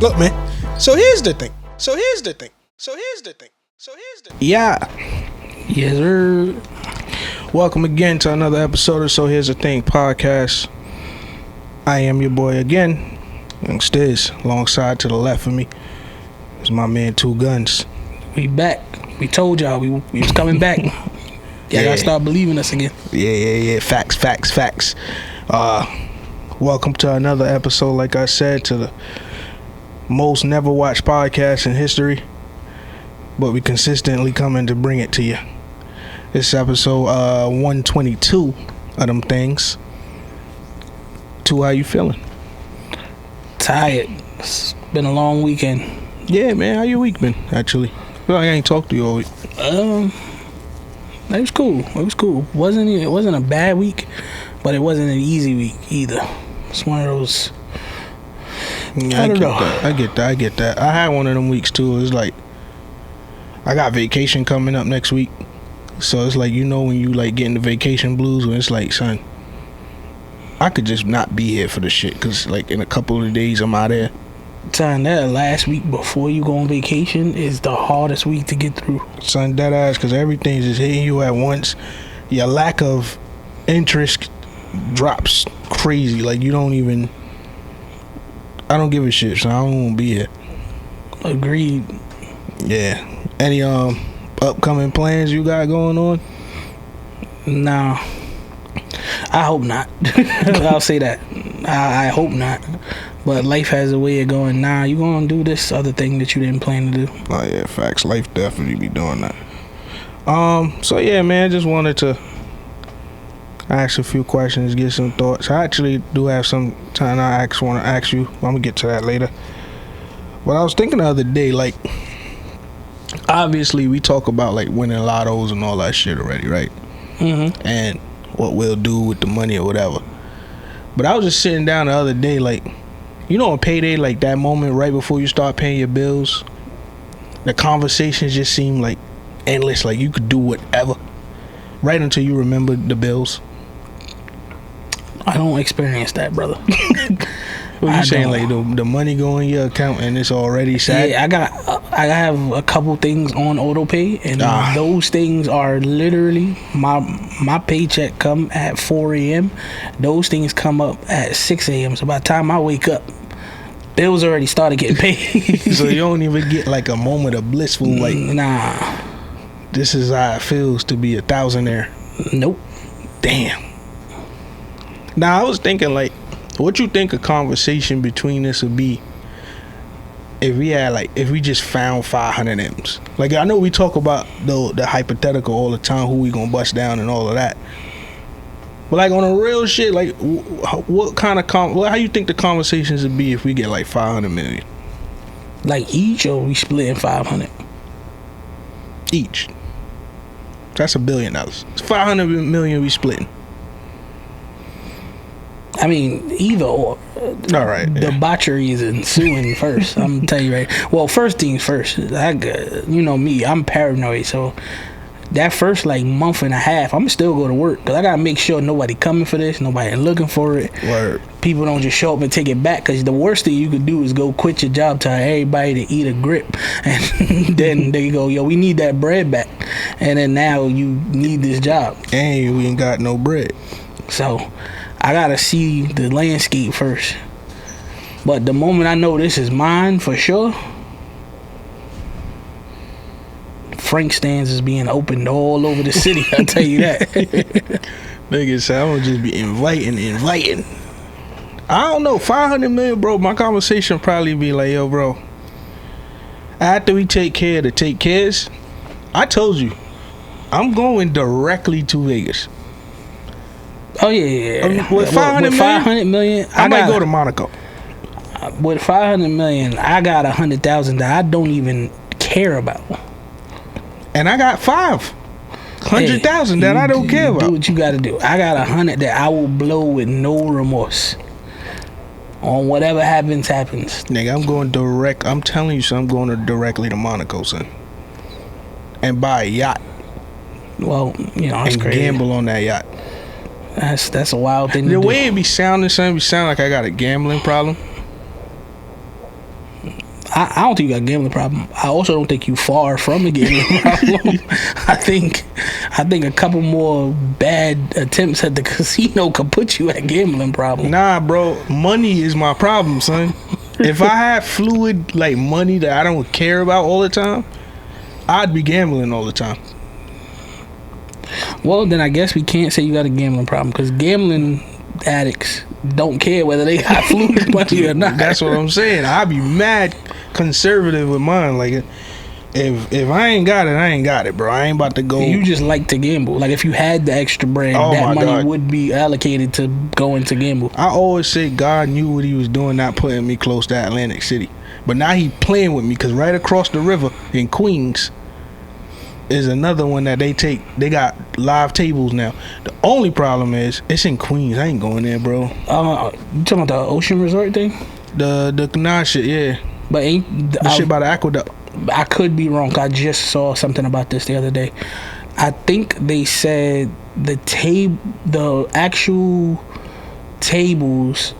Look, man. So here's the thing. Yeah. Yes, sir. Welcome again to another episode of So Here's the Thing podcast. I am your boy again, Young Stiz. Alongside to the left of me is my man Two Guns. We back. We told y'all we was coming back. Y'all gotta start believing us again. Yeah. Facts. Welcome to another episode, like I said, to the most never watched podcast in history, but we consistently coming to bring it to you. This is episode 122 of them things. Two, how you feeling? Tired. It's been a long weekend. Yeah, man. How your week been, actually? I feel like I ain't talked to you all week. It was cool. It wasn't a bad week, but it wasn't an easy week either. It's one of those. Yeah, I get that. I had one of them weeks too. It's like I got vacation coming up next week, so it's like, you know, when you like getting the vacation blues, when it's like, son, I could just not be here for the shit, because like in a couple of days I'm out there. Son, that last week before you go on vacation is the hardest week to get through. Son, dead ass, because everything's just hitting you at once. Your lack of interest drops crazy. Like, you don't even. I don't give a shit, so I don't want to be here. Agreed. Yeah. Any upcoming plans you got going on? Nah. I hope not. I'll say that. I hope not. But life has a way of going, nah, you gonna do this other thing that you didn't plan to do. Oh yeah, facts. Life definitely be doing that. So yeah, man, just wanted to ask a few questions, get some thoughts. I actually do have some time I want to ask you. I'm gonna get to that later. But I was thinking the other day, like, obviously we talk about like winning lottos and all that shit already, right? Mm-hmm. And what we'll do with the money or whatever. But I was just sitting down the other day, like, you know, on payday, like that moment right before you start paying your bills, the conversations just seem like endless. Like you could do whatever right until you remember the bills. I don't experience that, brother. What you saying? Like the money go in your account and it's already set? Yeah, I have a couple things on auto pay, and those things are literally my paycheck come at 4 a.m. Those things come up at 6 a.m. So by the time I wake up, bills already started getting paid. So you don't even get like a moment of blissful, like, nah, this is how it feels to be a thousandaire. Nope. Damn. Now I was thinking, like, what you think a conversation between us would be if we just found 500 M's? Like, I know we talk about the hypothetical all the time, who we gonna bust down and all of that, but like on a real shit, like what kind of how you think the conversations would be if we get like 500 million? Like each, or we splitting 500 each? That's $1 billion. It's 500 million we splitting. I mean, either or. All right. Debauchery is ensuing first. I'm gonna tell you right. Well, first things first. You know me. I'm paranoid, so that first like month and a half, I'm still go to work because I gotta make sure nobody coming for this, nobody looking for it. Word. People don't just show up and take it back, because the worst thing you could do is go quit your job, tell everybody to eat a grip, and then they go, yo, we need that bread back, and then now you need this job, and we ain't got no bread. So I gotta see the landscape first. But the moment I know this is mine for sure, Frank stands is being opened all over the city. I'll tell you that. Nigga said I'm gonna just be inviting. I don't know, 500 million, bro. My conversation probably be like, yo, bro, after we take care of the take cares, I told you I'm going directly to Vegas. Oh yeah. With 500 million, I might go to Monaco. With 500 million, I got 100,000 that I don't even care about, and I got 500,000 that I don't care about. Do what you got to do. I got 100 that I will blow with no remorse. On whatever happens. Nigga, I'm going direct. I'm telling you, son, I'm going directly to Monaco, son, and buy a yacht. Well, you know, that's and crazy. Gamble on that yacht. That's a wild thing to do. The way it be sounding, son, be sound like I got a gambling problem. I don't think you got a gambling problem. I also don't think you far from a gambling problem. I think a couple more bad attempts at the casino could put you at gambling problem. Nah, bro, money is my problem, son. If I had fluid like money that I don't care about all the time, I'd be gambling all the time. Well, then I guess we can't say you got a gambling problem because gambling addicts don't care whether they got fluid money or not. That's what I'm saying. I'd be mad conservative with mine. Like, if I ain't got it, I ain't got it, bro. I ain't about to go. You just like to gamble. Like, if you had the extra bread, that money would be allocated to going to gamble. I always say God knew what he was doing, not putting me close to Atlantic City. But now he playing with me because right across the river in Queens is another one that they got live tables now. The only problem is it's in Queens. I ain't going there, bro. You talking about the ocean resort thing? The canal shit, yeah. But ain't the shit by the aqueduct. I could be wrong. I just saw something about this the other day. I think they said the actual tables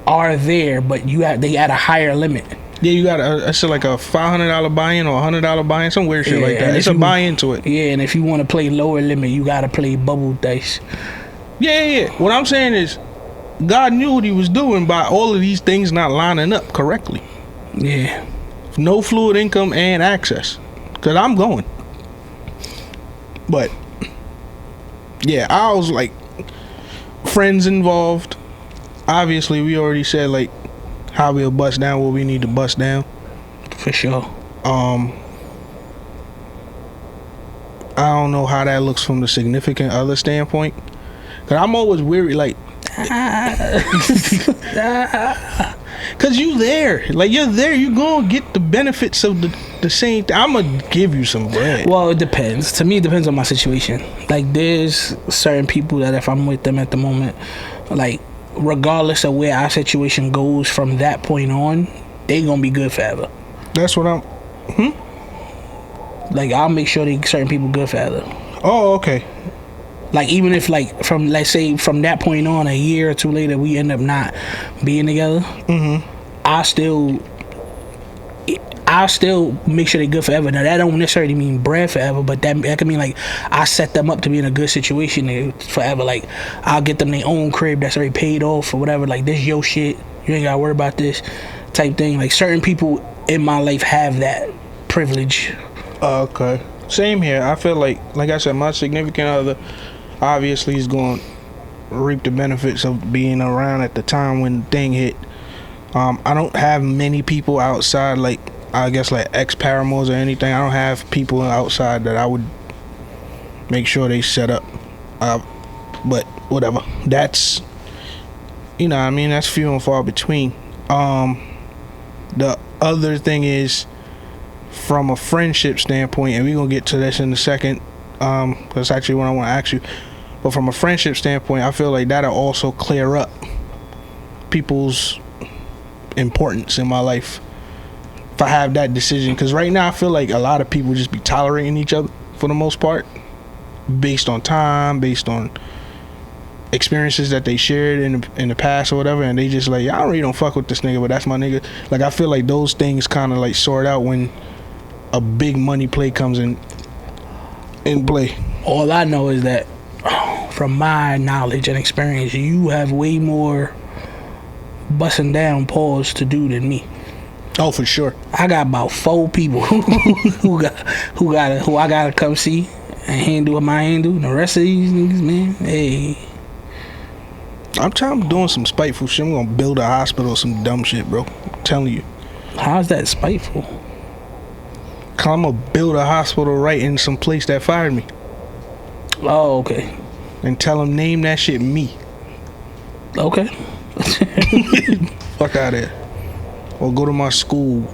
are there, but they add a higher limit. Yeah, you got like a $500 buy-in or $100 buy-in, some weird shit like that. It's a buy-in to it. Yeah, and if you want to play lower limit, you got to play bubble dice. Yeah. What I'm saying is, God knew what he was doing by all of these things not lining up correctly. Yeah. No fluid income and access. Because I'm going. But, yeah, I was like, friends involved. Obviously, we already said, like, how we'll bust down what we need to bust down. For sure. I don't know how that looks from the significant other standpoint. Cause I'm always weary, like, cause you there, like you're there, you gonna get the benefits of the same thing. I'm gonna give you some bread. Well, it depends. To me, it depends on my situation. Like, there's certain people that if I'm with them at the moment, like, regardless of where our situation goes from that point on, they gonna be good forever. That's what I'm. Like, I'll make sure certain people good forever. Oh, okay. Like, even if, like, from, let's say, from that point on, a year or two later, we end up not being together, I'll still make sure they're good forever. Now, that don't necessarily mean bread forever, but that can mean, like, I set them up to be in a good situation forever. Like, I'll get them their own crib that's already paid off or whatever. Like, this your shit. You ain't gotta worry about this type thing. Like, certain people in my life have that privilege. Okay. Same here. I feel like I said, my significant other obviously is going to reap the benefits of being around at the time when the thing hit. I don't have many people outside, like, I guess, like ex-paramours or anything. I don't have people outside that I would make sure they set up. But whatever. That's, you know what I mean? That's few and far between. The other thing is, from a friendship standpoint, and we're going to get to this in a second, that's actually what I want to ask you. But from a friendship standpoint, I feel like that'll also clear up people's importance in my life if I have that decision. Because right now I feel like a lot of people just be tolerating each other for the most part, based on time, based on experiences that they shared in the past or whatever, and they just like, I really don't fuck with this nigga, but that's my nigga. Like, I feel like those things kind of like sort out when a big money play comes in play. All I know is that, from my knowledge and experience, you have way more busting down paws to do than me. Oh, for sure. I got about 4 people who I gotta come see and handle what my handle. And the rest of these niggas, man, hey. I'm doing some spiteful shit. I'm gonna build a hospital or some dumb shit, bro. I'm telling you. How's that spiteful? Cause I'm gonna build a hospital right in some place that fired me. Oh, okay. And tell them, name that shit me. Okay. Fuck out of here. Or go to my school,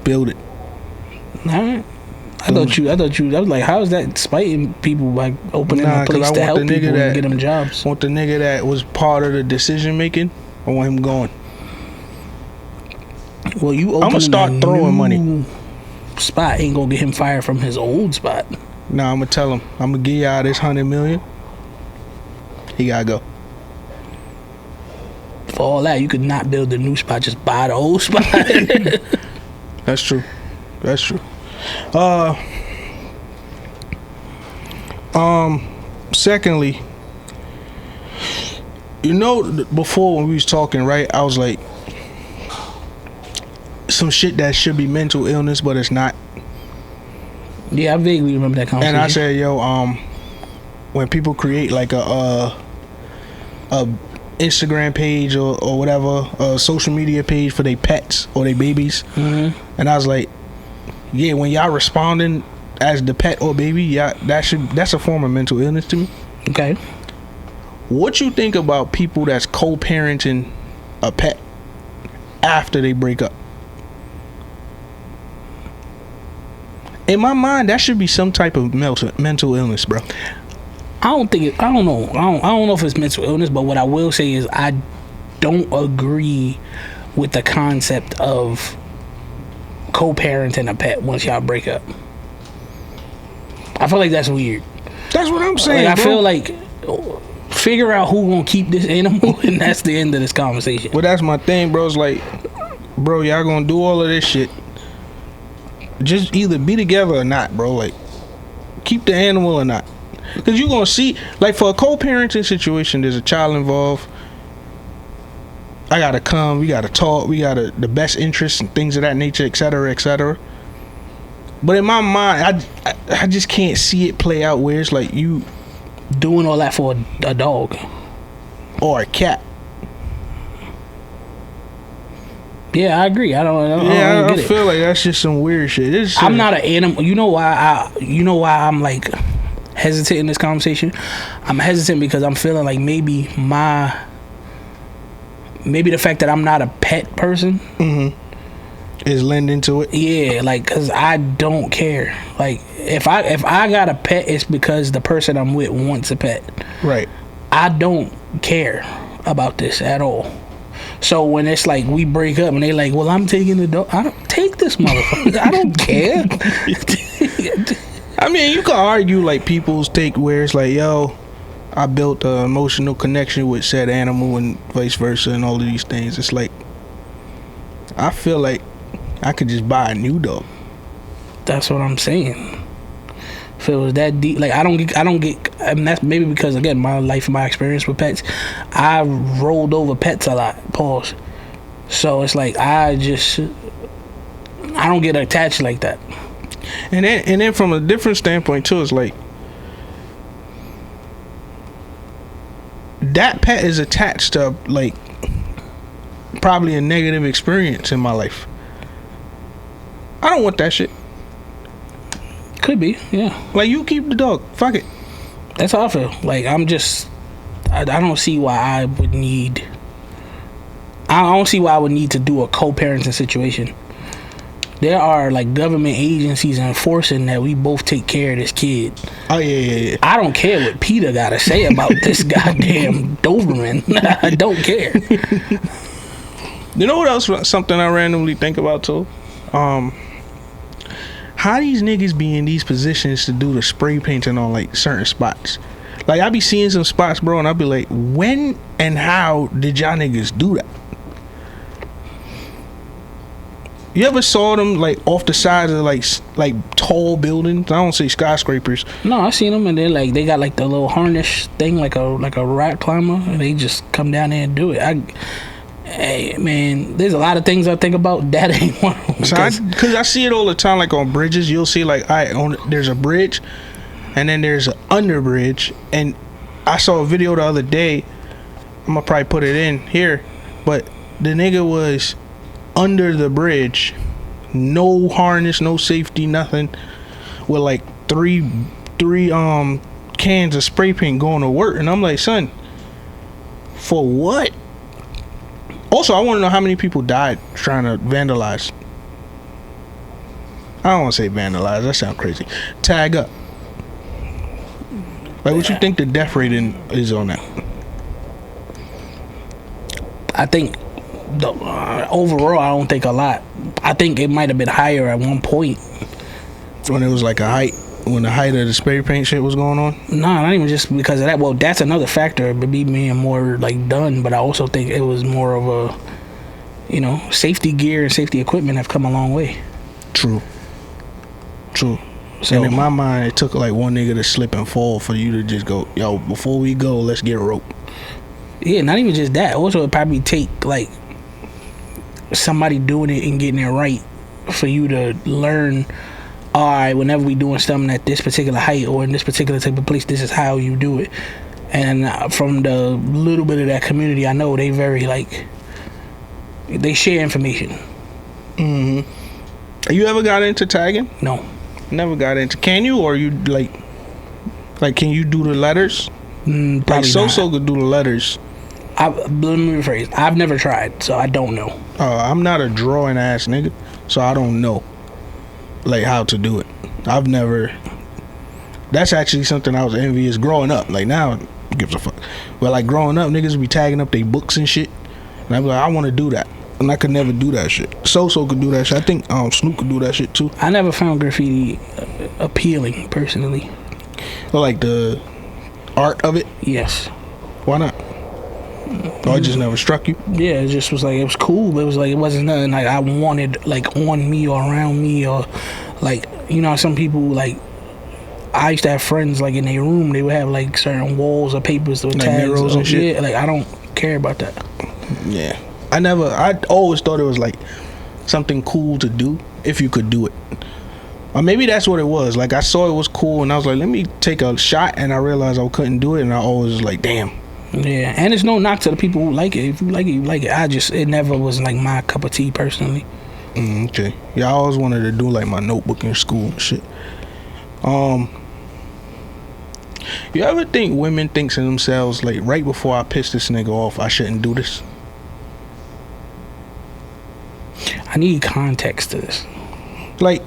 build it. Alright. I thought you. I was like, how is that spiting people by opening a place to help people and get them jobs? I want the nigga that was part of the decision making. I want him going. Well, you. I'm gonna start throwing money. Spot ain't gonna get him fired from his old spot. Nah, I'm gonna tell him, I'm gonna give y'all this $100 million. He gotta go. For all that, you could not build a new spot, just buy the old spot. That's true. That's true. Secondly, before when we was talking, right, I was like, some shit that should be mental illness, but it's not. Yeah, I vaguely remember that conversation. And I said, yo, when people create like a Instagram page or whatever, a social media page for their pets or their babies, and I was like, yeah, when y'all responding as the pet or baby, yeah, that's a form of mental illness to me. Okay. What you think about people that's co-parenting a pet after they break up? In my mind, that should be some type of mental illness, bro. I don't know. I don't know if it's mental illness, but what I will say is I don't agree with the concept of co-parenting a pet once y'all break up. I feel like that's weird. That's what I'm saying. Like, I feel like figure out who gonna keep this animal, and that's the end of this conversation. Well, that's my thing, bro. It's like, bro, y'all gonna do all of this shit. Just either be together or not, bro. Like, keep the animal or not. Because you gonna see, like, for a co-parenting situation, there's a child involved. I gotta come, we gotta talk, we gotta the best interests and things of that nature, etc., etc. But in my mind, I just can't see it play out where it's like you doing all that for a dog or a cat. Yeah, I agree. I feel like that's just some weird shit. I'm not an animal. You know why I'm like hesitant in this conversation? I'm hesitant because I'm feeling like maybe the fact that I'm not a pet person is lending to it. Yeah, like, cause I don't care. Like, if I got a pet, it's because the person I'm with wants a pet. Right. I don't care about this at all. So when it's like we break up and they like, well, I'm taking the dog. I don't take this motherfucker. I don't care. I mean, you can argue like people's take where it's like, yo, I built an emotional connection with said animal and vice versa and all of these things. It's like, I feel like I could just buy a new dog. That's what I'm saying. If it was that deep, like I don't get. I mean, that's maybe because again, my life and my experience with pets, I rolled over pets a lot. Pause. So it's like I don't get attached like that. And then from a different standpoint too, it's like that pet is attached to like probably a negative experience in my life. I don't want that shit. Could be, yeah. Like, you keep the dog. Fuck it. That's how I feel. Like, I don't see why I would need. I don't see why I would need to do a co-parenting situation. There are like government agencies enforcing that we both take care of this kid. Oh yeah. I don't care what Peter gotta say about this goddamn Doberman. I don't care. You know what else? Something I randomly think about too. How these niggas be in these positions to do the spray painting on like certain spots? Like, I be seeing some spots, bro, and I be like, when and how did y'all niggas do that? You ever saw them like off the sides of like tall buildings? I don't say skyscrapers. No, I seen them, and then like they got like the little harness thing, like a rock climber, and they just come down there and do it. Hey man, there's a lot of things I think about. That ain't one of them. Because I see it all the time, like on bridges. You'll see like, there's a bridge, and then there's an under bridge. And I saw a video the other day. I'm gonna probably put it in here, but the nigga was under the bridge, no harness, no safety, nothing, with like three cans of spray paint going to work. And I'm like, son, for what? Also, I want to know how many people died trying to vandalize. I don't want to say vandalize. That sounds crazy. Tag up. Like, what you think the death rate is on that? I think overall, I don't think a lot. I think it might have been higher at one point. When it was like when the height of the spray paint shit was going on? No, not even just because of that. Well, that's another factor. It be being more like done, but I also think it was more of a, safety gear and safety equipment have come a long way. True. So and in my mind, it took like one nigga to slip and fall for you to just go, yo, before we go, let's get a rope. Yeah, not even just that. Also, it'd probably take like somebody doing it and getting it right for you to learn. All right, whenever we doing something at this particular height or in this particular type of place, this is how you do it. And from the little bit of that community I know, they very like, they share information. You ever got into tagging? No. Never got into. Can you, or you like can you do the letters? Like So could do the letters. Let me rephrase. I've never tried, so I don't know. I'm not a drawing ass nigga, so I don't know like how to do it. I've never. That's actually something I was envious growing up. Like now, who gives a fuck? But like growing up, niggas be tagging up their books and shit, and I'm like, I want to do that, and I could never do that shit. So could do that shit. I think Snoop could do that shit too. I never found graffiti appealing personally. Or like the art of it. Yes. Why not? Or it just never struck you? Yeah, it just was like, it was cool, but it was like, it wasn't nothing like I wanted like on me or around me, or like, you know, some people like, I used to have friends like in their room, they would have like certain walls or papers with like tags and shit. Yeah, like I don't care about that. Yeah, I always thought it was like something cool to do if you could do it. Or maybe that's what it was. Like I saw it was cool and I was like, let me take a shot, and I realized I couldn't do it, and I always was like, damn. Yeah, and it's no knock to the people who like it. If you like it, you like it. It never was like my cup of tea personally. Okay. Yeah, I always wanted to do like my notebook in school and shit. You ever think women thinks to themselves like, right before I piss this nigga off, I shouldn't do this? I need context to this. Like,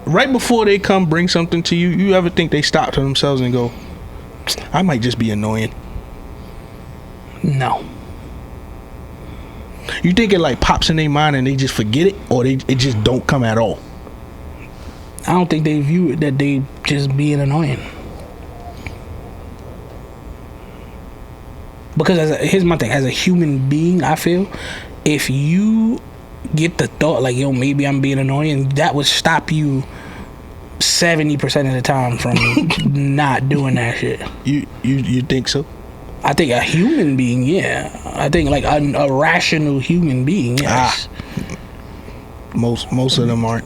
right before they come bring something to you, you ever think they stop to themselves and go, I might just be annoying? No. You think it like pops in their mind and they just forget it, or it just don't come at all? I don't think they view it that they just being annoying. Because here's my thing, as a human being, I feel if you get the thought like, yo, maybe I'm being annoying, that would stop you 70% of the time from not doing that shit. You think so? I think a human being, yeah. I think like a rational human being, yes. Most of them aren't.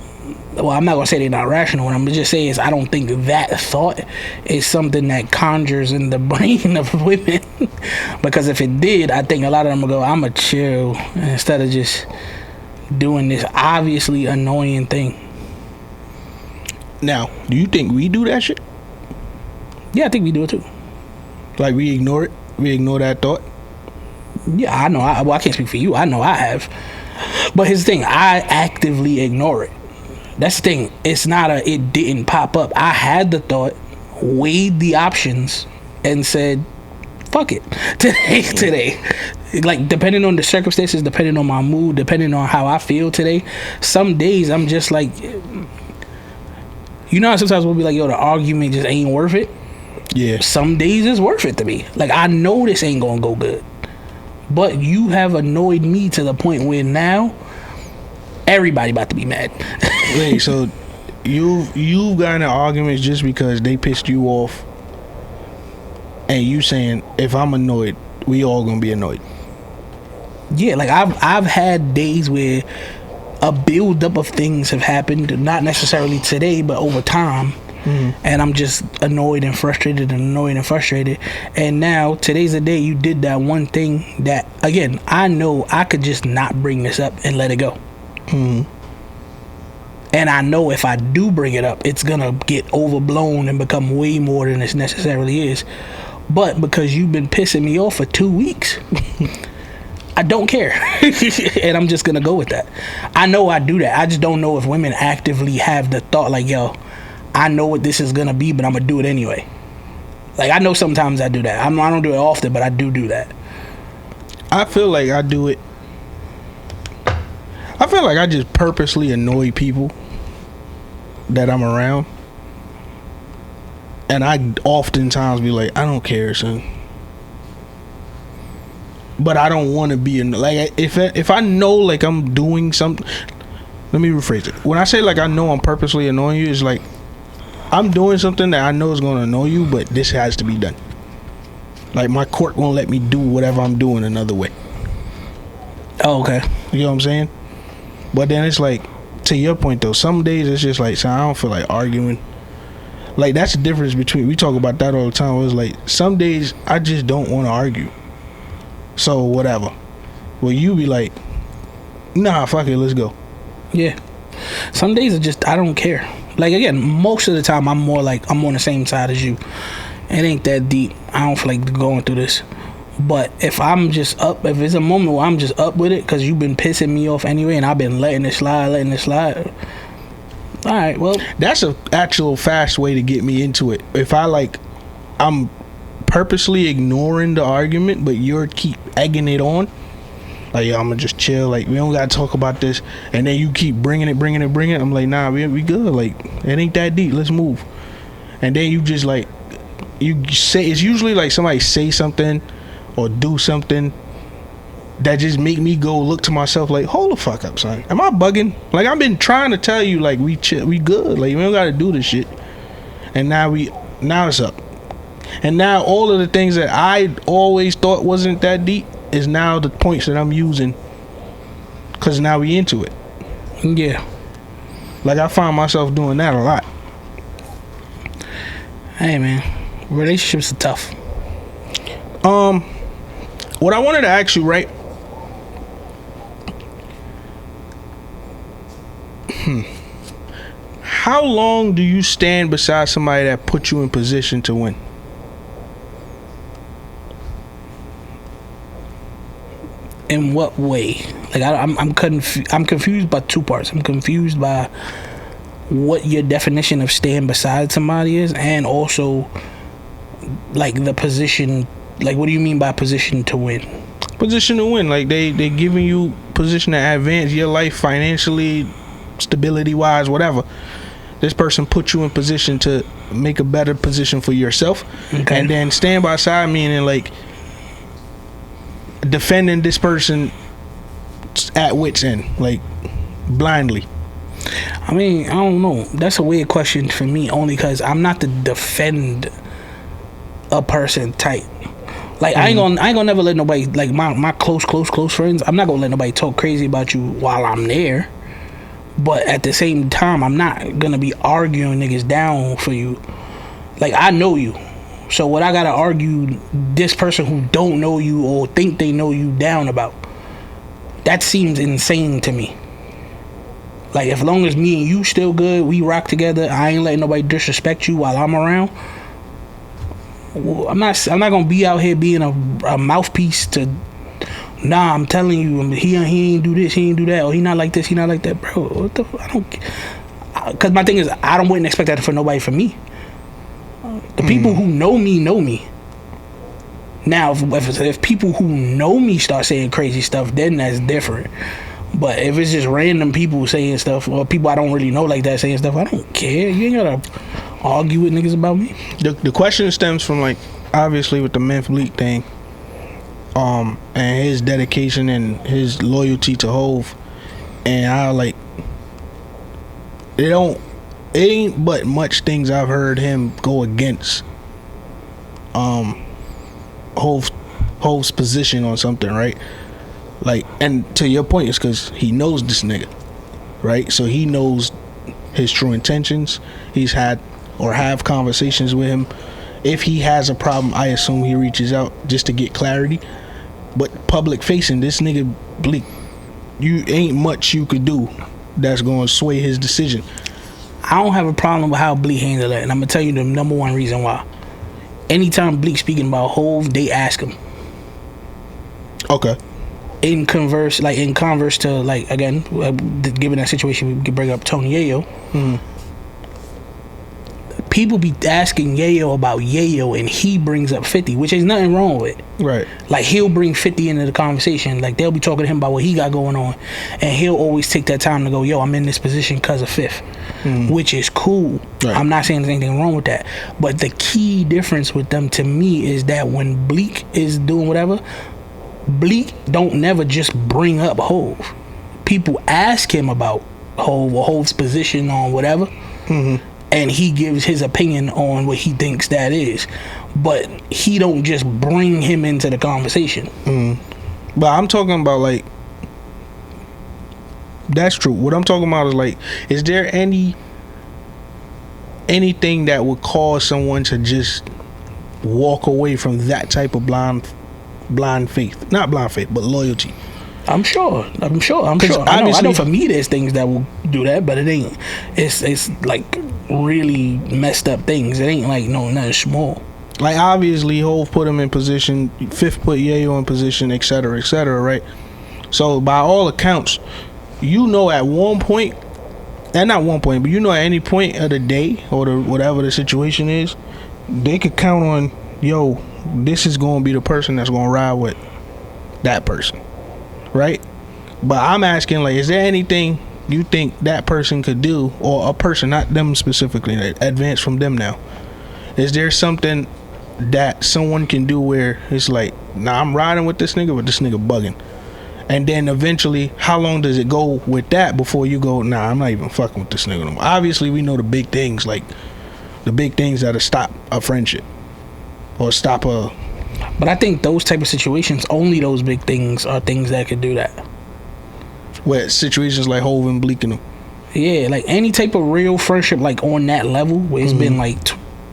Well, I'm not gonna say they're not rational. What I'm just saying is I don't think that thought is something that conjures in the brain of women. Because if it did, I think a lot of them would go, I'ma chill instead of just doing this obviously annoying thing. Now, do you think we do that shit? Yeah, I think we do it too. Like we ignore it? We ignore that thought? Yeah, I know. I can't speak for you. I know I have. But here's the thing, I actively ignore it. That's the thing. It's not it didn't pop up. I had the thought, weighed the options, and said, fuck it. Today. Like, depending on the circumstances, depending on my mood, depending on how I feel today, some days I'm just like, you know how sometimes we'll be like, yo, the argument just ain't worth it? Yeah. Some days it's worth it to me. Like, I know this ain't gonna go good. But you have annoyed me to the point where now everybody about to be mad. Wait, so you got in arguments just because they pissed you off, and you saying if I'm annoyed, we all gonna be annoyed? Yeah, like I've had days where a build up of things have happened, not necessarily today, but over time. And I'm just annoyed and frustrated and annoyed and frustrated. And now today's the day you did that one thing that, again, I know I could just not bring this up and let it go. And I know if I do bring it up, it's gonna get overblown and become way more than it necessarily is. But because you've been pissing me off for 2 weeks, I don't care. And I'm just gonna go with that. I know I do that. I just don't know if women actively have the thought like, yo, I know what this is gonna be, but I'm gonna do it anyway. Like, I know sometimes I do that. I don't do it often, but I do that. I feel like I do it. I feel like I just purposely annoy people that I'm around, and I oftentimes be like, I don't care, son. But I don't want to be like, if I know like I'm doing something, let me rephrase it. When I say like I know I'm purposely annoying you, it's like I'm doing something that I know is going to annoy you, but this has to be done. Like my court won't let me do whatever I'm doing another way. Oh, okay. You know what I'm saying? But then it's like, to your point though, some days it's just like, so I don't feel like arguing. Like that's the difference between, we talk about that all the time. It's like some days I just don't want to argue. So whatever. Well, you be like, nah, fuck it, let's go. Yeah. Some days I don't care. Like again, most of the time I'm more like I'm on the same side as you. It ain't that deep. I don't feel like going through this. But if I'm just up, if it's a moment where I'm just up with it because you've been pissing me off anyway and I've been letting it slide. All right, well, that's an actual fast way to get me into it. If I'm purposely ignoring the argument, but you're keep egging it on, like, yo, I'm gonna just chill, like, we don't gotta talk about this, and then you keep bringing it, I'm like, nah, we good, like, it ain't that deep, let's move. And then you just like, you say, it's usually like somebody say something or do something that just make me go look to myself like, hold the fuck up, son. Am I bugging? Like, I've been trying to tell you, like, we chill, we good. Like, we don't gotta do this shit. And now it's up. And now all of the things that I always thought wasn't that deep is now the points that I'm using. Cause now we into it. Yeah. Like, I find myself doing that a lot. Hey, man. Relationships are tough. What I wanted to ask you, right? How long do you stand beside somebody that put you in position to win? In what way? Like I'm confused by two parts. I'm confused by what your definition of staying beside somebody is, and also like the position. Like, what do you mean by position to win? Position to win, like they giving you position to advance your life financially, stability wise, whatever. This person put you in position to make a better position for yourself. Okay. And then stand by side, meaning like defending this person at wit's end, like blindly. I mean, I don't know. That's a weird question for me, only because I'm not the defend a person type. Like, I ain't gonna never let nobody, like my close friends, I'm not gonna let nobody talk crazy about you while I'm there. But at the same time, I'm not gonna be arguing niggas down for you. Like, I know you, so what I gotta argue this person who don't know you or think they know you down about? That seems insane to me. Like, as long as me and you still good, we rock together, I ain't letting nobody disrespect you while I'm around. I'm not gonna be out here being a mouthpiece to. Nah, I'm telling you, he ain't do this, he ain't do that, or he not like this, he not like that, bro. What the? I don't. Cause my thing is, wouldn't expect that for nobody from me. The people who know me. Now, if people who know me start saying crazy stuff, then that's different. But if it's just random people saying stuff, or people I don't really know like that saying stuff, I don't care. You ain't gotta argue with niggas about me. The question stems from, like, obviously with the Memphis Bleak thing, and his dedication and his loyalty to Hove, and I like it ain't but much things I've heard him go against Hove's position on something, right? Like, and to your point, it's because he knows this nigga, right? So he knows his true intentions. He's had or have conversations with him. If he has a problem, I assume he reaches out just to get clarity. But public facing, this nigga Bleak, you ain't much you could do that's gonna sway his decision. I don't have a problem with how Bleak handled it, and I'm gonna tell you the number one reason why. Anytime Bleak speaking about Hove, they ask him. Okay. In converse to, like, again, given that situation, we could bring up Tony Yayo. People be asking Yayo about Yayo, and he brings up 50, which is nothing wrong with it. Right. Like, he'll bring 50 into the conversation. Like, they'll be talking to him about what he got going on, and he'll always take that time to go, yo, I'm in this position because of Fifth, which is cool. Right. I'm not saying there's anything wrong with that. But the key difference with them, to me, is that when Bleak is doing whatever, Bleak don't never just bring up Hove. People ask him about Hove's position on whatever, and he gives his opinion on what he thinks that is, but he don't just bring him into the conversation. But I'm talking about like, that's true. What I'm talking about is like, is there anything that would cause someone to just walk away from that type of blind faith? Not blind faith, but loyalty. I'm sure. I know for me there's things that will do that, but it ain't. It's like really messed up things. It ain't like nothing small. Like obviously Hov put him in position, Fifth put Yayo in position, etc., right? So by all accounts, at one point, and not one point, but at any point of the day or whatever the situation is, they could count on, this is going to be the person that's going to ride with that person, right? But I'm asking, like, is there anything you think that person could do, or a person, not them specifically, advance from them now? Is there something that someone can do where it's like, nah, I'm riding with this nigga, but this nigga bugging? And then eventually, how long does it go with that before you go, nah, I'm not even fucking with this nigga no more? Obviously, we know the big things, like the big things that'll stop a friendship or stop a... But I think those type of situations, only those big things are things that could do that. Where situations like Hov and Bleak and them. Yeah, like any type of real friendship, like on that level, where it's been like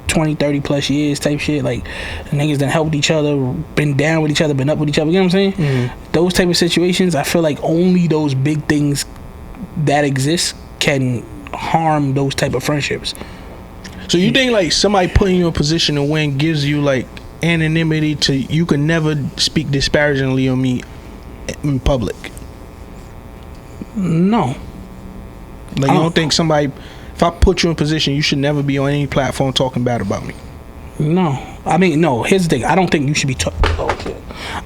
20, 30 plus years type shit, like niggas done helped each other, been down with each other, been up with each other, you know what I'm saying? Those type of situations, I feel like only those big things that exist can harm those type of friendships. So you think like somebody putting you in a position to win gives you like anonymity to, you can never speak disparagingly on me in public? No. Like you don't think somebody, if I put you in position, you should never be on any platform talking bad about me? No. I mean, no, here's the thing. I don't think you should be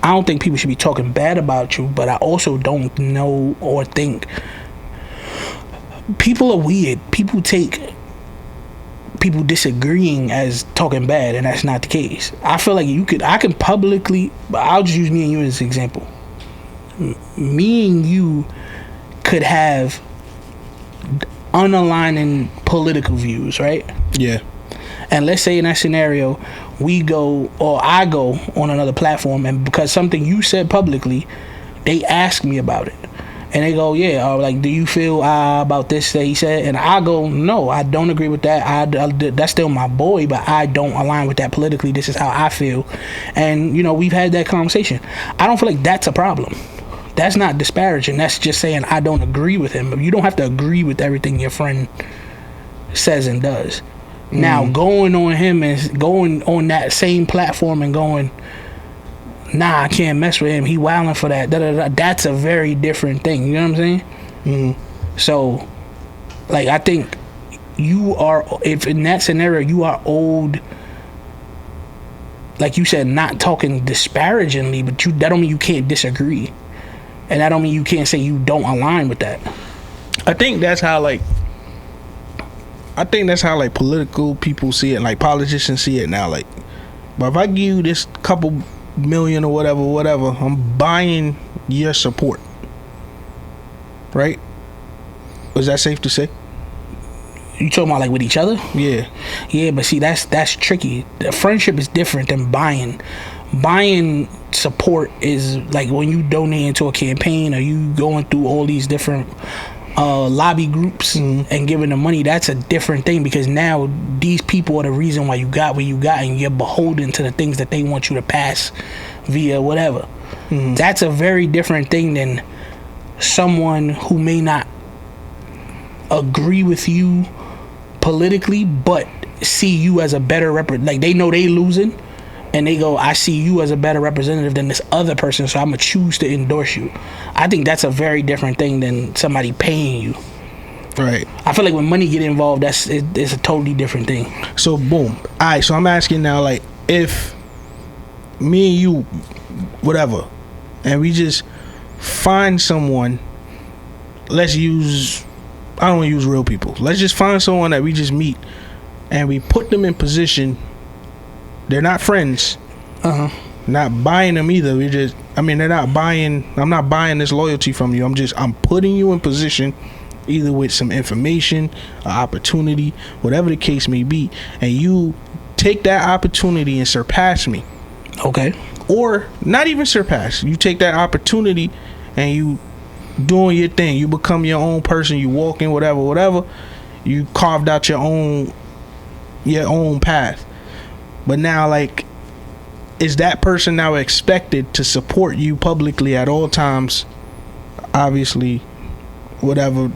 I don't think people should be talking bad about you, but I also don't know or think, people are weird. People take people disagreeing as talking bad, and that's not the case. I feel like I can publicly, but I'll just use me and you as an example. Me and you could have unaligning political views, right? Yeah. And let's say in that scenario, we go, or I go on another platform, and because something you said publicly, they ask me about it. And they go, yeah, like, do you feel about this that he said? And I go, no, I don't agree with that. That's still my boy, but I don't align with that politically. This is how I feel. And, we've had that conversation. I don't feel like that's a problem. That's not disparaging. That's just saying I don't agree with him. You don't have to agree with everything your friend says and does. Now, going on him and going on that same platform and going, nah, I can't mess with him, he wilding for that, that's a very different thing. You know what I'm saying? So, like, I think you are, if in that scenario you are old, like you said, not talking disparagingly, but that don't mean you can't disagree, and that don't mean you can't say you don't align with that. I think that's how like political people see it, like politicians see it now. Like, but if I give you this couple million or whatever, I'm buying your support, right? Was that safe to say? You talking about like with each other? Yeah, but see, that's tricky. The friendship is different than buying. Buying support is like when you donate into a campaign, or you going through all these different lobby groups and giving them money. That's a different thing, because now these people are the reason why you got where you got, and you're beholden to the things that they want you to pass via whatever. That's a very different thing than someone who may not agree with you politically but see you as a better like they know they losing, and they go, I see you as a better representative than this other person, so I'm gonna choose to endorse you. I think that's a very different thing than somebody paying you. Right. I feel like when money get involved, it's a totally different thing. So boom. Alright, so I'm asking now, like, if me and you, whatever, and we just find someone, I don't want to use real people. Let's just find someone that we just meet, and we put them in position. They're not friends. Not buying them either. They're not buying. I'm not buying this loyalty from you. I'm putting you in position either with some information, an opportunity, whatever the case may be, and you take that opportunity and surpass me. Okay. Or not even surpass. You take that opportunity and you doing your thing. You become your own person. You walk in whatever. You carved out your own path. But now, like, is that person now expected to support you publicly at all times? Obviously, whatever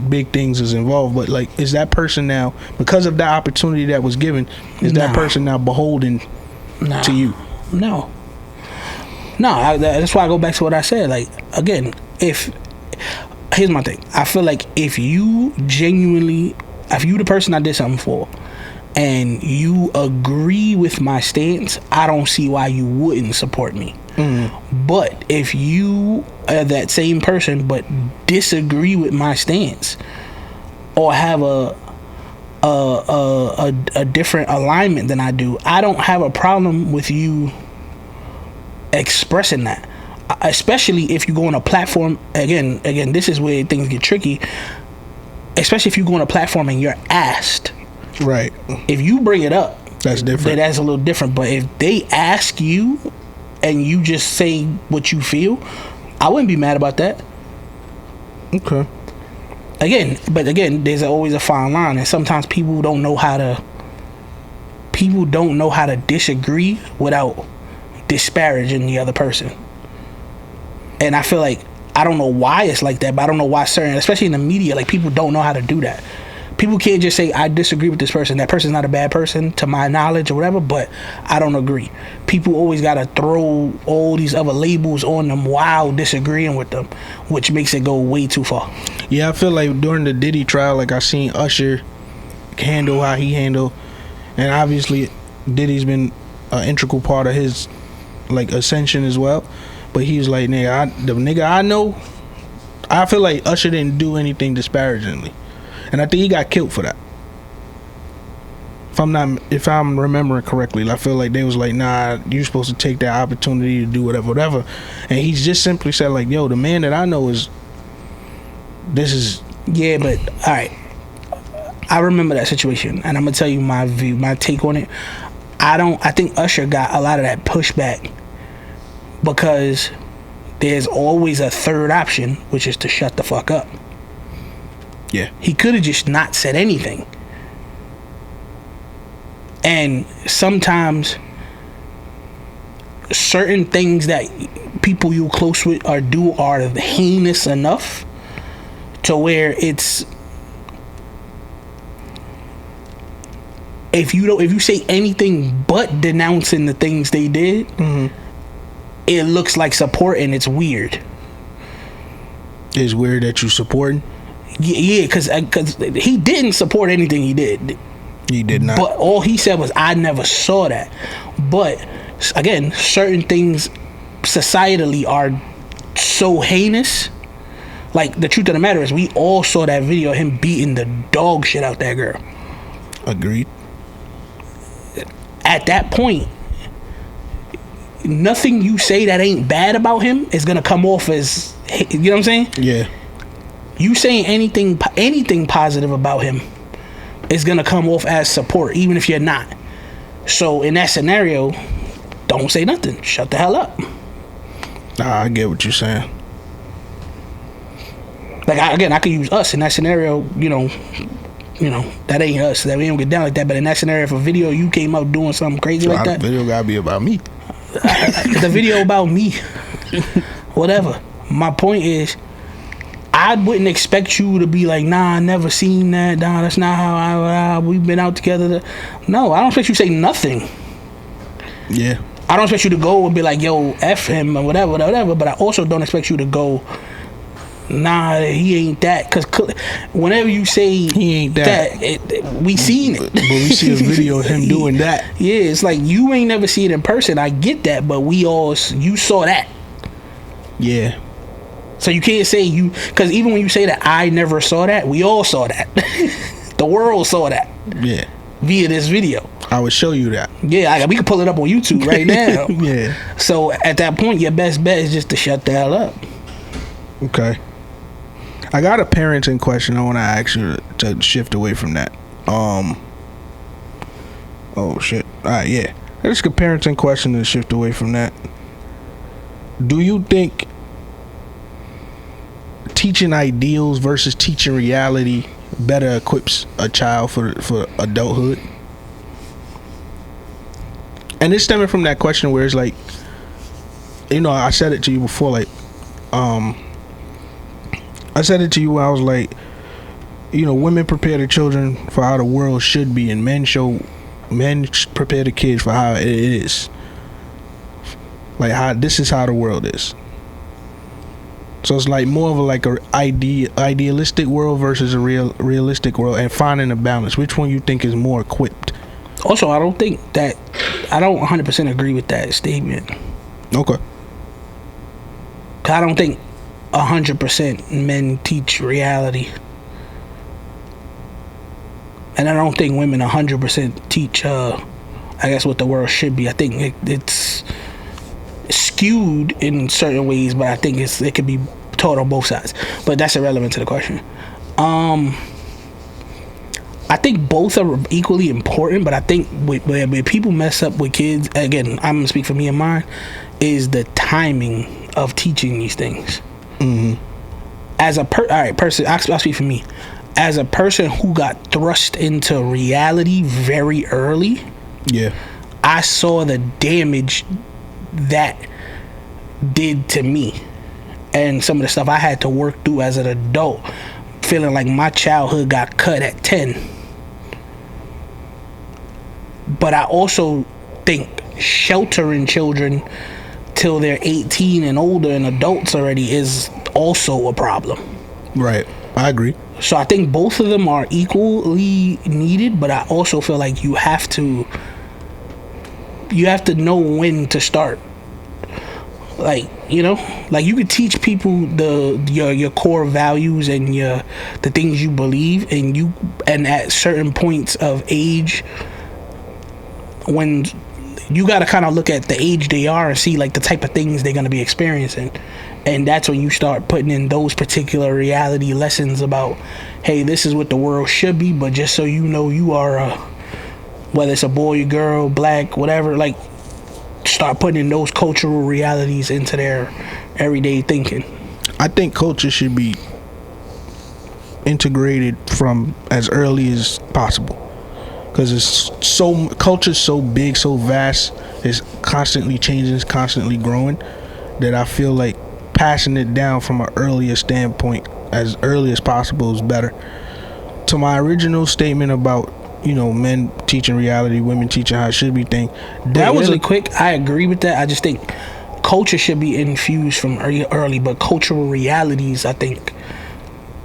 big things is involved, but like, is that person now, because of the opportunity that was given, is that person now beholden to you? No, that's why I go back to what I said. Like, again, here's my thing. I feel like if you the person I did something for, and you agree with my stance, I don't see why you wouldn't support me. But if you are that same person but disagree with my stance, or have a different alignment than I do, I don't have a problem with you expressing that. Especially if you go on a platform, again, this is where things get tricky. Especially if you go on a platform and you're asked. Right. If you bring it up, that's different. That's a little different. But if they ask you and you just say what you feel, I wouldn't be mad about that. Okay. Again, there's always a fine line, and sometimes people don't know how to disagree without disparaging the other person. And I feel like, I don't know why it's like that, but I don't know why especially in the media, like, people don't know how to do that. People can't just say, I disagree with this person. That person's not a bad person to my knowledge or whatever, but I don't agree. People always got to throw all these other labels on them while disagreeing with them, which makes it go way too far. Yeah, I feel like during the Diddy trial, like, I seen Usher handle how he handled, and obviously Diddy's been an integral part of his, like, ascension as well. But he was like, the nigga I know, I feel like Usher didn't do anything disparagingly. And I think he got killed for that. If I'm remembering correctly, I feel like they was like, nah, you're supposed to take that opportunity to do whatever. And he just simply said, like, yo, the man that I know is. Yeah, but all right. I remember that situation, and I'm gonna tell you my view, my take on it. I think Usher got a lot of that pushback because there's always a third option, which is to shut the fuck up. Yeah. He could have just not said anything. And sometimes certain things that people you're close with are heinous enough to where it's, if you say anything but denouncing the things they did, it looks like support, and it's weird. It's weird that you supporting? Yeah, because he didn't support anything he did. He did not. But all he said was, I never saw that. But again, certain things societally are so heinous. Like, the truth of the matter is, we all saw that video of him beating the dog shit out that girl. Agreed. At that point, nothing you say that ain't bad about him is gonna come off as, you know what I'm saying? Yeah. You saying anything positive about him is gonna come off as support, even if you're not. So in that scenario, don't say nothing. Shut the hell up. Nah, I get what you're saying. Like, I could use us in that scenario. You know, that ain't us. That we don't get down like that. But in that scenario, if a video you came out doing something crazy like that, the video gotta be about me. The video about me, whatever. My point is, I wouldn't expect you to be like, nah, I never seen that. Nah, that's not how we've been out together. No, I don't expect you to say nothing. Yeah. I don't expect you to go and be like, yo, F him or whatever. But I also don't expect you to go, nah, he ain't that. Because whenever you say he ain't that, we seen it. But we see a video of him doing that. Yeah, it's like, you ain't never see it in person. I get that, but you saw that. Yeah. So you can't say because even when you say that I never saw that, we all saw that. The world saw that. Yeah. Via this video. I would show you that. Yeah, we can pull it up on YouTube right now. Yeah. So at that point, your best bet is just to shut the hell up. Okay. I got a parenting question I want to ask you to shift away from that. Oh shit. Alright, yeah. Just a parenting question to shift away from that. Do you think teaching ideals versus teaching reality better equips a child for adulthood? And it's stemming from that question where it's like, you know, I said it to you before, like, I said it to you when I was like, you know, women prepare the children for how the world should be, and men prepare the kids for how it is. Like, how this is how the world is. So it's like more of a idealistic world versus a realistic world, and finding a balance. Which one you think is more equipped? Also, I don't 100% agree with that statement. Okay. I don't think 100% men teach reality, and I don't think women 100% teach I guess what the world should be. I think it's skewed in certain ways, but I think it could be taught on both sides. But that's irrelevant to the question. I think both are equally important, but I think where people mess up with kids, again, I'm gonna speak for me and mine, is the timing of teaching these things. Mm-hmm. As a person, I'll speak for me. As a person who got thrust into reality very early, yeah, I saw the damage that did to me, and some of the stuff I had to work through as an adult, feeling like my childhood got cut at 10. But I also think sheltering children till they're 18 and older and adults already is also a problem. Right, I agree. So I think both of them are equally needed, but I also feel like you have to know when to start. Like, you know, like you could teach people your core values and the things you believe, and at certain points of age, when you got to kind of look at the age they are and see like the type of things they're going to be experiencing, and that's when you start putting in those particular reality lessons about, hey, this is what the world should be, but just so you know, you are whether it's a boy, a girl, black, whatever, like start putting in those cultural realities into their everyday thinking. I think culture should be integrated from as early as possible, because culture's so big, so vast, it's constantly changing, it's constantly growing, that I feel like passing it down from an earlier standpoint as early as possible is better. To my original statement about, you know, men teaching reality, women teaching how it should be thing, that was really quick. I agree with that. I just think culture should be infused from early, but cultural realities, I think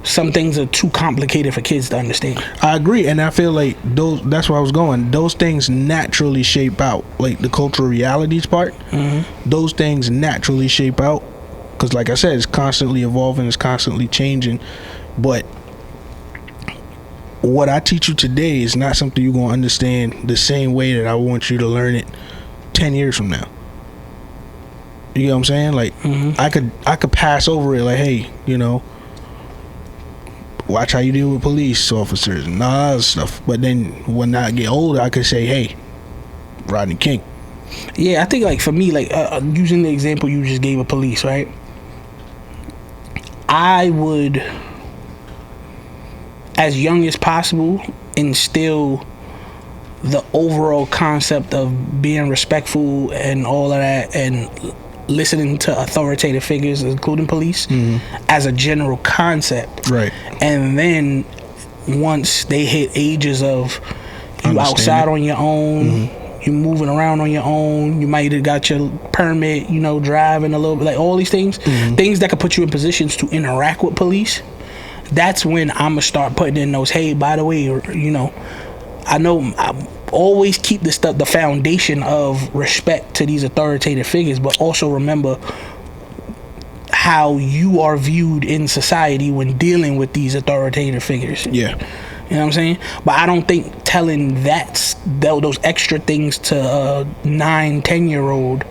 some things are too complicated for kids to understand. I agree, and I feel like that's where I was going. Those things naturally shape out, like the cultural realities part. Mm-hmm. Those things naturally shape out, because like I said, it's constantly evolving, it's constantly changing. But what I teach you today is not something you're going to understand the same way that I want you to learn it 10 years from now. You know what I'm saying? Like, mm-hmm. I could pass over it, like, hey, you know, watch how you deal with police officers and all that stuff. But then when I get older, I could say, hey, Rodney King. Yeah, I think like for me, like using the example you just gave of police, right? I would, as young as possible, instill the overall concept of being respectful and all of that, and listening to authoritative figures, including police, as a general concept. Right. And then once they hit ages of you outside on your own, you moving around on your own, you might have got your permit, you know, driving a little bit, like all these things, things that could put you in positions to interact with police. That's when I'm gonna start putting in those, hey, by the way, you know, I know I always keep this stuff, the foundation of respect to these authoritative figures, but also remember how you are viewed in society when dealing with these authoritative figures. Yeah. You know what I'm saying? But I don't think telling those extra things to a 9-10-year-old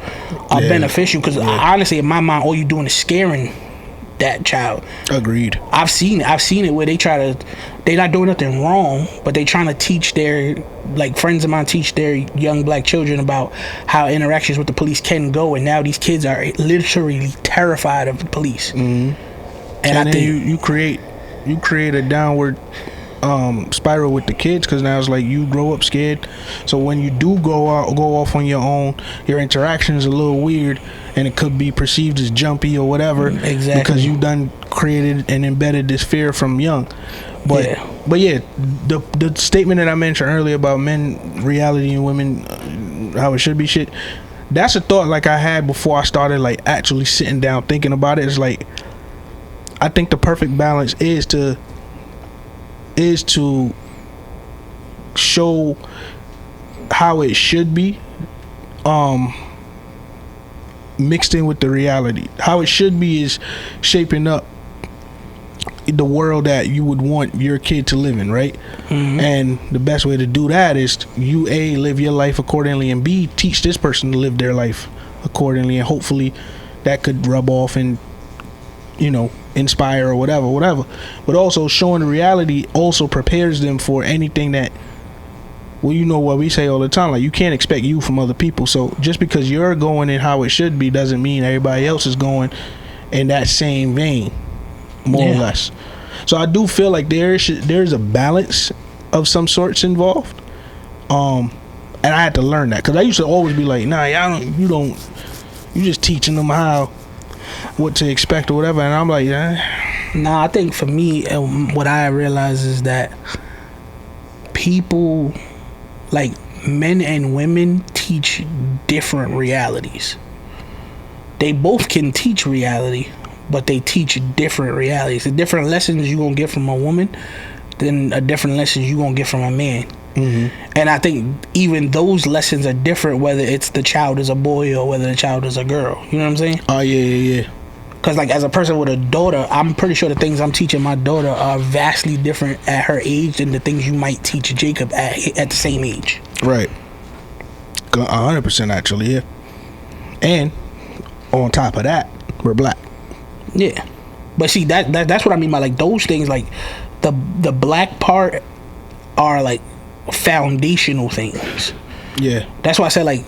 are beneficial, because honestly, in my mind, all you're doing is scaring that child. Agreed. I've seen it where they not doing nothing wrong, but they trying to teach their, like, friends of mine teach their young black children about how interactions with the police can go, and now these kids are literally terrified of the police. Mm-hmm. And I think you create a downward spiral with the kids, because now it's like you grow up scared, so when you do go off on your own, your interaction is a little weird, and it could be perceived as jumpy or whatever. Exactly. Because you done created and embedded this fear from young. But the statement that I mentioned earlier about men reality and women how it should be shit, that's a thought like I had before I started like actually sitting down thinking about it. It's like, I think the perfect balance is to show how it should be, mixed in with the reality. How it should be is shaping up the world that you would want your kid to live in, right? Mm-hmm. And the best way to do that is you A, live your life accordingly, and B, teach this person to live their life accordingly, and hopefully that could rub off and, you know, inspire or whatever. But also showing the reality also prepares them for anything that, well, you know what we say all the time, like, you can't expect you from other people. So just because you're going in how it should be doesn't mean everybody else is going in that same vein, more or less. So I do feel like there's a balance of some sorts involved, and I had to learn that, because I used to always be like, nah, you just teaching them what to expect or whatever, and I'm like, Nah, I think for me, what I realize is that people, like, men and women, teach different realities. They both can teach reality, but they teach different realities. The different lessons you gonna get from a woman than a different lessons you gonna get from a man. Mm-hmm. And I think even those lessons are different, whether it's the child is a boy or whether the child is a girl. You know what I'm saying? Oh yeah. Because, like, as a person with a daughter, I'm pretty sure the things I'm teaching my daughter are vastly different at her age than the things you might teach Jacob at the same age. Right. 100% actually, yeah. And on top of that, we're black. Yeah. But see, that's what I mean by, like, those things, like, the black part are, like, foundational things. Yeah. That's why I said, like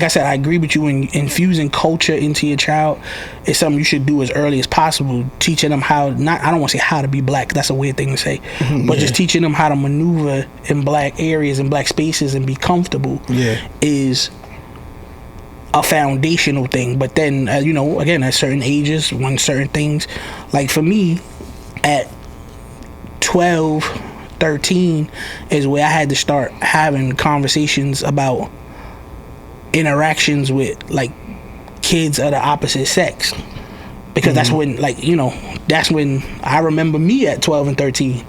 I said, I agree with you in infusing culture into your child is something you should do as early as possible. Teaching them I don't want to say how to be black, that's a weird thing to say, but just teaching them how to maneuver in black areas and black spaces and be comfortable is a foundational thing. But then, you know, again, at certain ages, when certain things, like for me, at 12, 13 is where I had to start having conversations about interactions with, like, kids of the opposite sex, because that's when, like, you know, that's when I remember me at 12 and 13,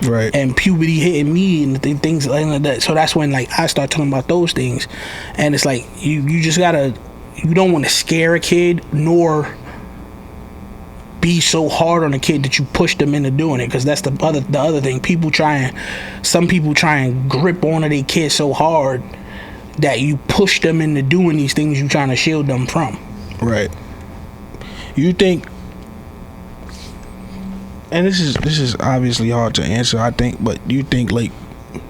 right, and puberty hitting me and things like that. So that's when, like, I start talking about those things, and it's like you just gotta, you don't want to scare a kid nor be so hard on a kid that you push them into doing it, because that's the other thing. Some people try and grip onto their kids so hard that you push them into doing these things you're trying to shield them from. Right. You think, and this is obviously hard to answer, I think, but you think, like,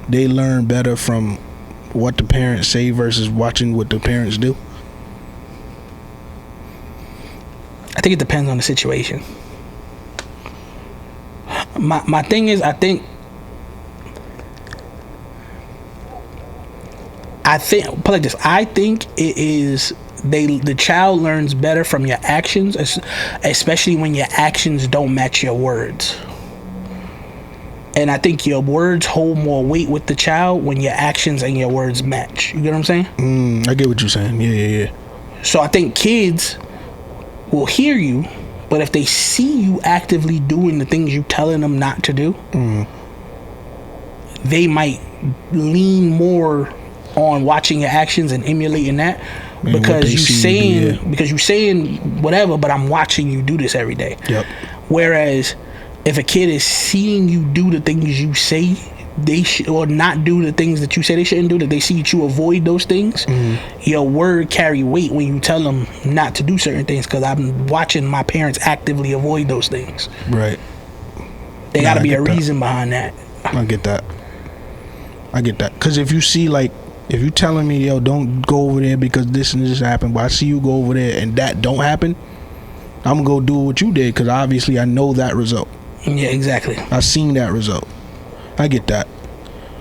they learn better from what the parents say versus watching what the parents do? I think it depends on the situation. My thing is, I think put like this, I think it is the child learns better from your actions, especially when your actions don't match your words. And I think your words hold more weight with the child when your actions and your words match. You get what I'm saying? I get what you're saying. Yeah. So I think kids will hear you, but if they see you actively doing the things you telling them not to do, they might lean more on watching your actions and emulating that, because you saying whatever, but I'm watching you do this every day. Yep. Whereas if a kid is seeing you do the things you say they should or not do the things that you say they shouldn't do, that they see that you avoid those things, your word carry weight when you tell them not to do certain things. Because I'm watching my parents actively avoid those things. Right. There got to be a reason behind that. I get that. Because if you see, like, if you telling me, yo, don't go over there because this and this happened, but I see you go over there and that don't happen, I'm gonna go do what you did, because obviously I know that result. Yeah, exactly. I seen that result. I get that.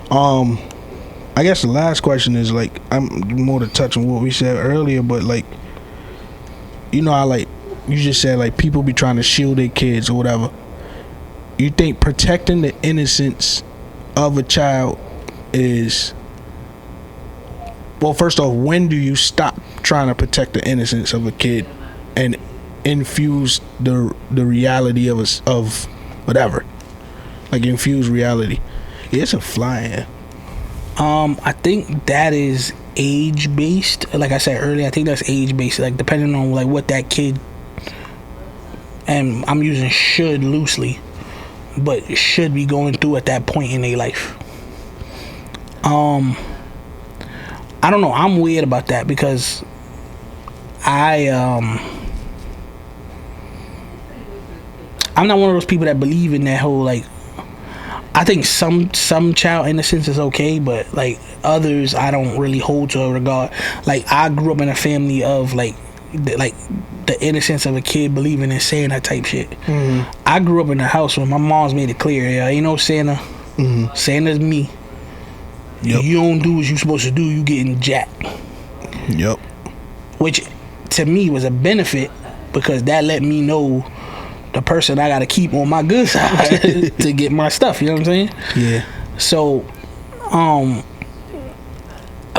I guess the last question is, like, I'm more to touch on what we said earlier, but, like, you know how, like, you just said, like, people be trying to shield their kids or whatever. You think protecting the innocence of a child is, well, first off, when do you stop trying to protect the innocence of a kid and infuse the reality of whatever, like infuse reality? Yeah, it's a fly in. I think that is age based. Like I said earlier, I think that's age based. Like depending on like what that kid, and I'm using should loosely, but should be going through at that point in their life. I don't know. I'm weird about that because I'm not one of those people that believe in that whole, like, I think some child innocence is okay, but like others I don't really hold to a regard. Like I grew up in a family of like the innocence of a kid believing in Santa type shit. I grew up in a house where my mom's made it clear, yeah, ain't no Santa. Santa's me. Yep. You don't do what you supposed to do, you getting jacked. Yep. Which to me was a benefit because that let me know the person I gotta keep on my good side to get my stuff. You know what I'm saying? Yeah. So,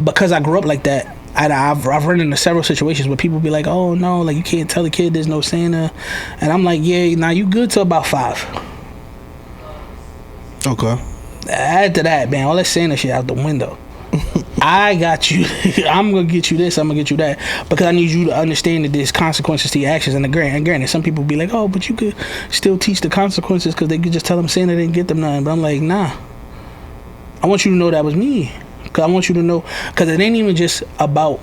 because I grew up like that, I've run into several situations where people be like, "Oh no, like you can't tell the kid there's no Santa," and I'm like, "Yeah, now you good till about 5." Okay. After that, man, all that Santa shit out the window. I got you. I'm gonna get you this. I'm gonna get you that because I need you to understand that there's consequences to your actions. And granted, some people be like, "Oh, but you could still teach the consequences because they could just tell them Santa didn't get them nothing." But I'm like, nah. I want you to know that was me. Because I want you to know, because it ain't even just about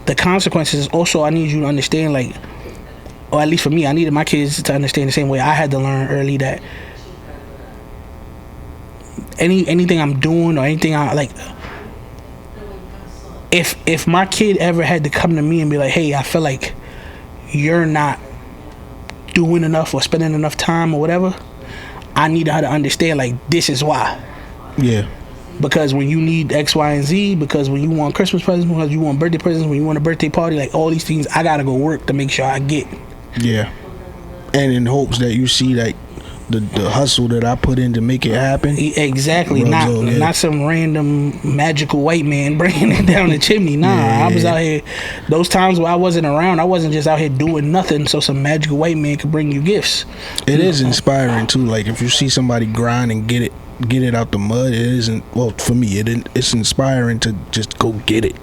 the consequences. Also, I need you to understand, like, or at least for me, I needed my kids to understand the same way I had to learn early that anything I'm doing or anything I like, if my kid ever had to come to me and be like, "Hey, I feel like you're not doing enough or spending enough time or whatever," I need her to understand, like, this is why. Yeah. Because when you need X, Y, and Z, because when you want Christmas presents, because you want birthday presents, when you want a birthday party, like all these things, I gotta go work to make sure I get. Yeah. And in hopes that you see, like, the hustle that I put in to make it happen. Exactly. Not some random magical white man bringing it down the chimney. Nah, yeah. I was out here. Those times where I wasn't around, I wasn't just out here doing nothing so some magical white man could bring you gifts. It is inspiring too. Like if you see somebody grind and get it out the mud, it isn't. Well, for me, it's inspiring to just go get it.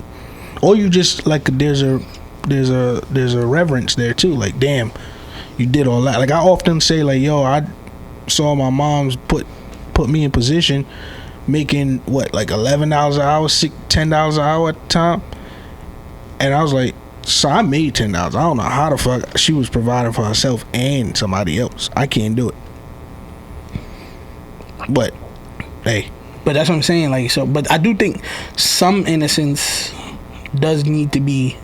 Or you just like there's a reverence there too. Like, damn, you did all that. Like I often say, like, yo, I saw my mom's put me in position making what, like $11 an hour, $10 an hour at the time, and I was like, so I made $10. I don't know how the fuck she was providing for herself and somebody else. I can't do it, but hey. But that's what I'm saying, like, so, but I do think some innocence does need to be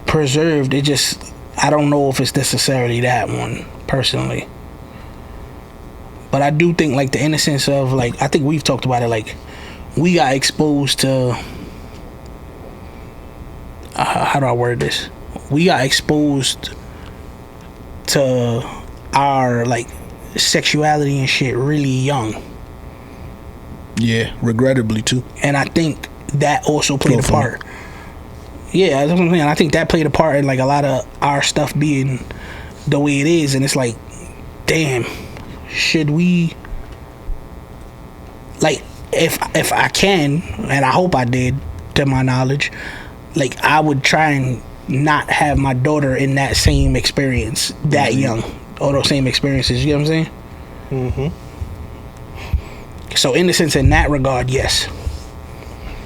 preserved. It just, I don't know if it's necessarily that one personally. But I do think, like, the innocence of, like, I think we've talked about it, like, we got exposed to, how do I word this? We got exposed to our, like, sexuality and shit really young. Yeah, regrettably, too. And I think that also played a part. Yeah, that's what I'm saying. I think that played a part in, like, a lot of our stuff being the way it is. And it's like, damn. Should we, like, if I can, and I hope I did, to my knowledge, like, I would try and not have my daughter in that same experience that young, or those same experiences. You know what I'm saying? So innocence in that regard, yes.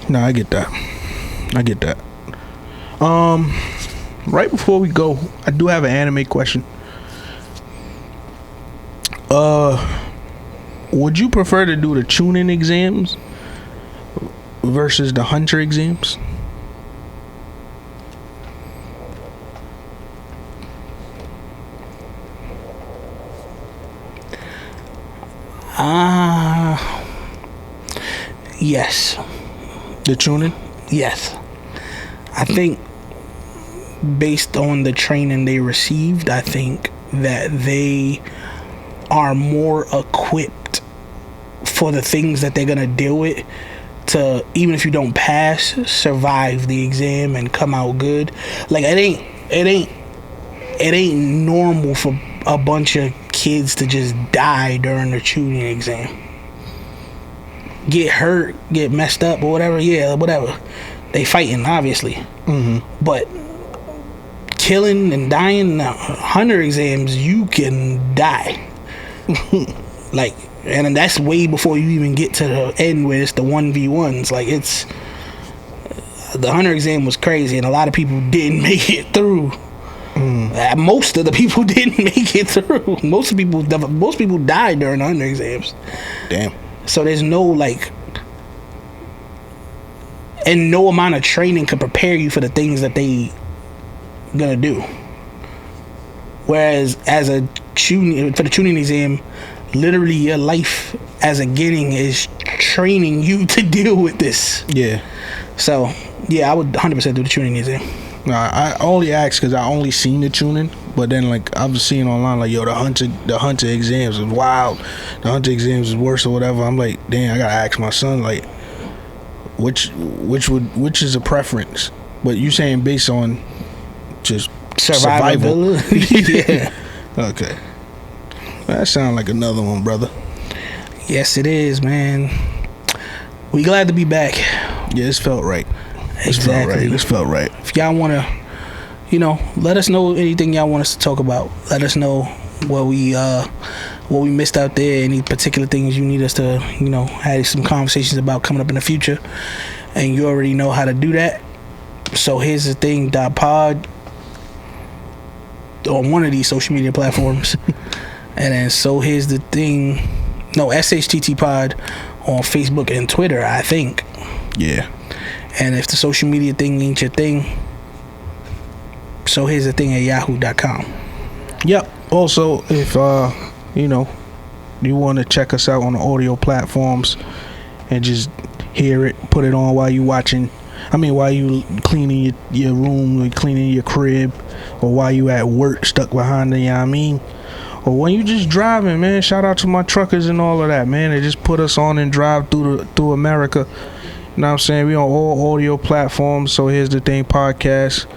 No, I get that. Right before we go, I do have an anime question. Would you prefer to do the tuning exams versus the hunter exams? Yes. The tuning? Yes. I think based on the training they received, I think that they are more equipped for the things that they're gonna deal with to, even if you don't pass, survive the exam and come out good. Like it ain't normal for a bunch of kids to just die during the tuning exam. Get hurt, get messed up or whatever, whatever. They fighting, obviously. But killing and dying in the hunter exams, you can die. Like, and that's way before you even get to the end where it's the 1v1s. Like, it's the hunter exam was crazy, and a lot of people didn't make it through. Most of the people didn't make it through. Most people died during the hunter exams. Damn. So there's no, like, and no amount of training could prepare you for the things that they gonna do. Whereas as a for the tuning exam, literally your life as a getting is training you to deal with this. Yeah. So yeah, I would 100% do the tuning exam. I only asked because I only seen the tuning, but then like I've seen online like, yo, the hunter exams is wild, the hunter exams is worse or whatever. I'm like, damn, I gotta ask my son like, which is a preference. But you saying based on just survival? Yeah. Okay, that sounds like another one, brother. Yes, it is, man. We glad to be back. Yeah, it's felt right. Exactly. This felt right. If y'all want to, let us know anything y'all want us to talk about. Let us know what we missed out there. Any particular things you need us to, have some conversations about coming up in the future. And you already know how to do that. So here's the thing, .pod on one of these social media platforms. And then so here's the thing, SHTT pod on Facebook and Twitter, I think. Yeah. And if the social media thing ain't your thing, so here's the thing at yahoo.com. Yep. Also, if you want to check us out on the audio platforms and just hear it, put it on while you watching. While you cleaning your room, or cleaning your crib, or while you at work stuck behind the, or when you just driving, man. Shout out to my truckers and all of that, man. They just put us on and drive through America. You know what I'm saying? We on all audio platforms. So here's the thing, podcast. You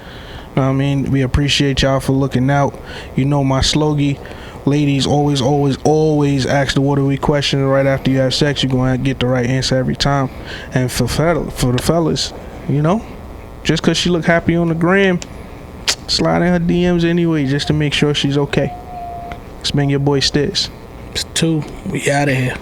know what I mean? We appreciate y'all for looking out. My slogan, ladies, always ask the what are we question right after you have sex. You're going to get the right answer every time. And for the fellas, just because she look happy on the gram, slide in her DMs anyway just to make sure she's okay. It's been your boy Stiz. It's 2. We out of here.